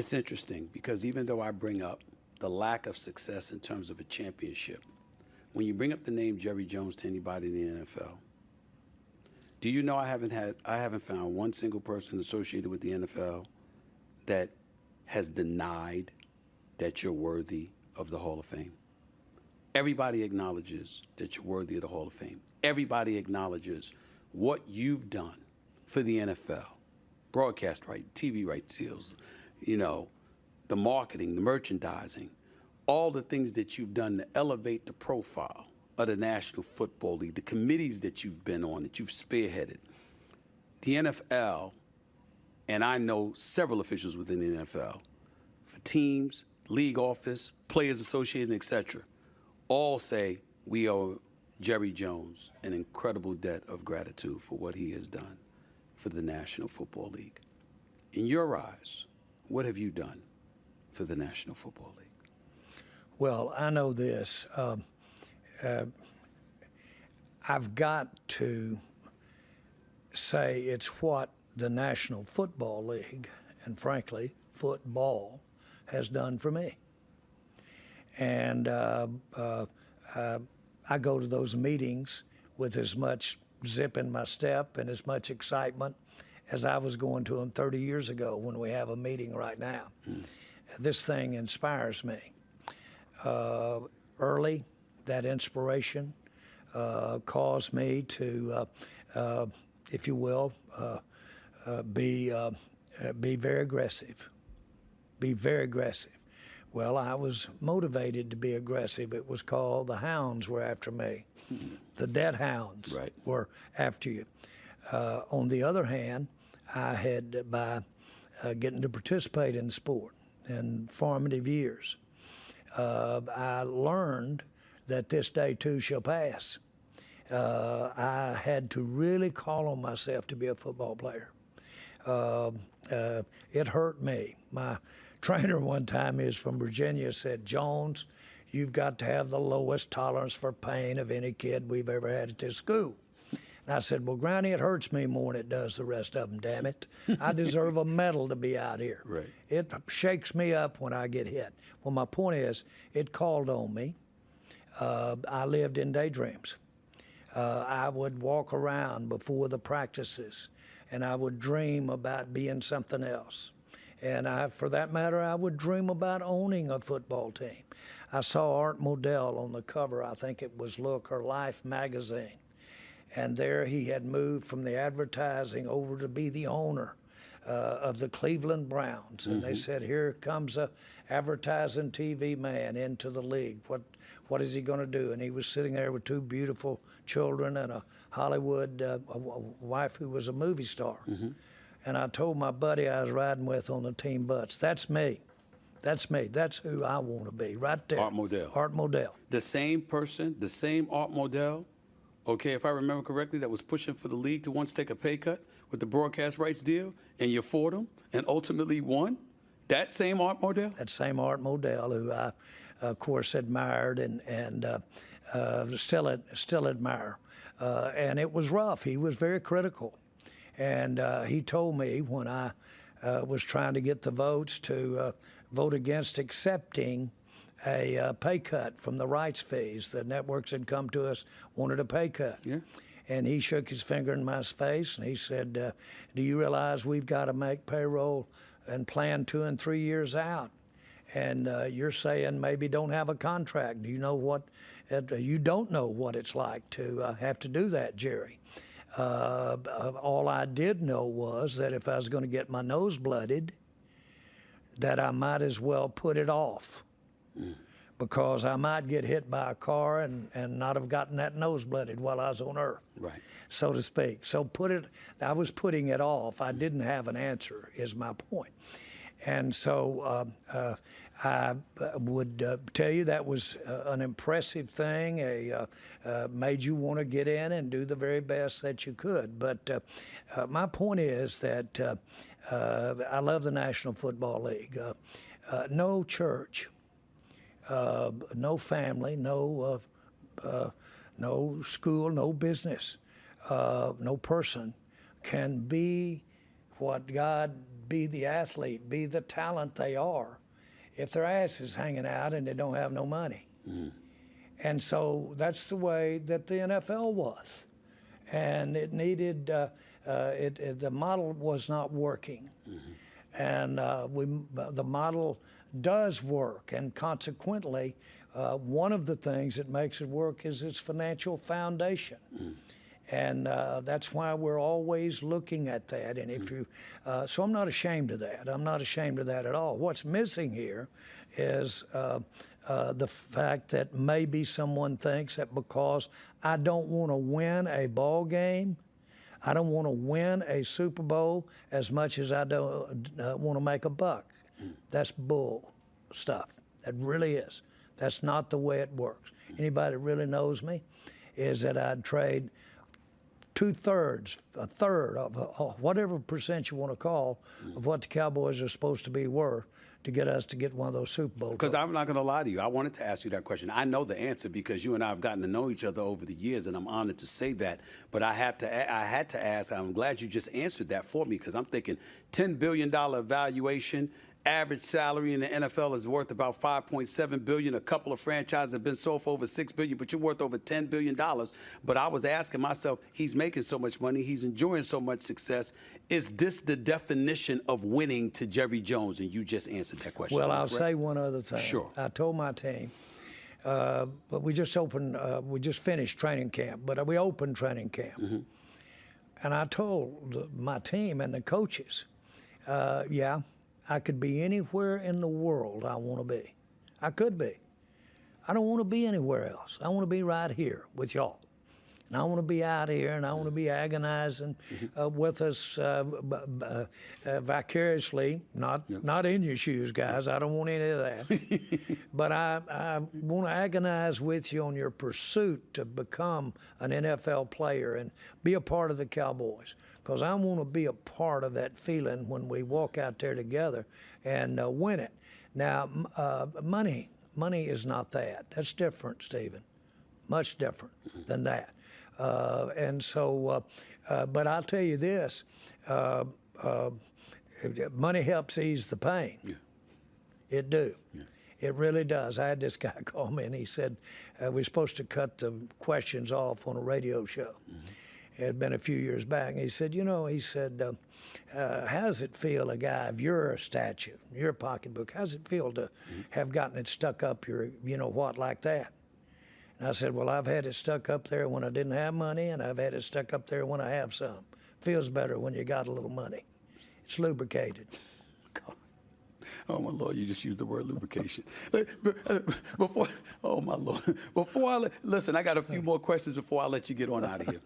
It's interesting because even though I bring up the lack of success in terms of a championship, when you bring up the name Jerry Jones to anybody in the NFL, do you know I haven't found one single person associated with the NFL that has denied that you're worthy of the Hall of Fame? Everybody acknowledges that you're worthy of the Hall of Fame. Everybody acknowledges what you've done for the NFL. Broadcast rights, TV rights deals, you know, the marketing, the merchandising, all the things that you've done to elevate the profile of the National Football League, the committees that you've been on, that you've spearheaded. The NFL, and I know several officials within the NFL, for teams, league office, players associated, etc., all say we owe Jerry Jones an incredible debt of gratitude for what he has done for the National Football League. In your eyes, what have you done for the National Football League? Well, I know this. I've got to say it's what the National Football League, and frankly, football, has done for me. And I go to those meetings with as much zip in my step and as much excitement as I was going to them 30 years ago when we have a meeting right now. This thing inspires me. Early, that inspiration caused me to, if you will, be very aggressive. Be very aggressive. Well, I was motivated to be aggressive. It was called the hounds were after me. The dead hounds were after you. On the other hand, I had, by getting to participate in sport in formative years, I learned that this day too shall pass. I had to really call on myself to be a football player. It hurt me. My trainer one time is from Virginia, said, "Jones, you've got to have the lowest tolerance for pain of any kid we've ever had at this school." And I said, "Well, Granny, it hurts me more than it does the rest of them, damn it. I deserve a medal to be out here. Right. It shakes me up when I get hit." Well, my point is, it called on me. I lived in daydreams. I would walk around before the practices, and I would dream about being something else. And for that matter, I would dream about owning a football team. I saw Art Modell on the cover, I think it was Look or Life magazine. And there he had moved from the advertising over to be the owner of the Cleveland Browns. And they said, "Here comes a advertising TV man into the league. What is he going to do?" And he was sitting there with two beautiful children and a Hollywood a wife who was a movie star. And I told my buddy I was riding with on the team bus, "That's me. That's me. That's who I want to be," right there. Art Modell. Art Modell. The same person, the same Art Modell, okay, if I remember correctly, that was pushing for the league to once take a pay cut with the broadcast rights deal, and you fought him and ultimately won? That same Art Modell? That same Art Modell, who I, of course, admired and still admire. And it was rough. He was very critical. And he told me when I was trying to get the votes to vote against accepting a pay cut from the rights fees. The networks had come to us, wanted a pay cut. Yeah. And he shook his finger in my face and he said, "Do you realize we've got to make payroll and plan 2 and 3 years out? And you're saying maybe don't have a contract. Do you know what? You don't know what it's like to have to do that, Jerry." All I did know was that if I was going to get my nose blooded, that I might as well put it off. Because I might get hit by a car and not have gotten that nose blooded while I was on Earth, right, so to speak. So I was putting it off. I didn't have an answer, is my point. And so I would tell you that was an impressive thing, made you want to get in and do the very best that you could. But my point is that I love the National Football League. No church, no family, no school, no business, no person can be what God be the athlete, be the talent they are, if their ass is hanging out and they don't have no money. And so that's the way that the NFL was. And it needed, the model was not working. And the model does work. And consequently, one of the things that makes it work is its financial foundation. And that's why we're always looking at that. And if you, so I'm not ashamed of that. I'm not ashamed of that at all. What's missing here is the fact that maybe someone thinks that because I don't want to win a ball game, I don't want to win a Super Bowl as much as I don't want to make a buck. That's bull stuff. That really is. That's not the way it works. Anybody that really knows me is that I'd trade 2/3, a third of whatever percent you want to call of what the Cowboys are supposed to be worth to get us to get one of those Super Bowls. Because I'm not going to lie to you. I wanted to ask you that question. I know the answer because you and I have gotten to know each other over the years, and I'm honored to say that. But I had to ask. I'm glad you just answered that for me because I'm thinking $10 billion valuation. Average salary in the NFL is worth about $5.7 billion. A couple of franchises have been sold for over $6 billion, but you're worth over $10 billion. But I was asking myself, he's making so much money, he's enjoying so much success. Is this the definition of winning to Jerry Jones? And you just answered that question. Well, I'll say one other thing. Sure. I told my team, but we just finished training camp, but we opened training camp. And I told my team and the coaches, yeah, I could be anywhere in the world I want to be. I could be. I don't want to be anywhere else. I want to be right here with y'all. And I want to be out here, and I want to be agonizing with us vicariously, not in your shoes, guys. I don't want any of that. But I want to agonize with you on your pursuit to become an NFL player and be a part of the Cowboys. Because I want to be a part of that feeling when we walk out there together and win it. Now, money is not that. That's different, Stephen. Much different than that. And so, but I'll tell you this, money helps ease the pain. Yeah. It do. Yeah. It really does. I had this guy call me and he said, we're supposed to cut the questions off on a radio show. It had been a few years back. And he said, how does it feel, a guy of your stature, your pocketbook, how does it feel to have gotten it stuck up your, like that? And I said, well, I've had it stuck up there when I didn't have money, and I've had it stuck up there when I have some. Feels better when you got a little money. It's lubricated. God. Oh, my Lord, you just used the word lubrication. Oh, my Lord. Listen, I got a few more questions before I let you get on out of here.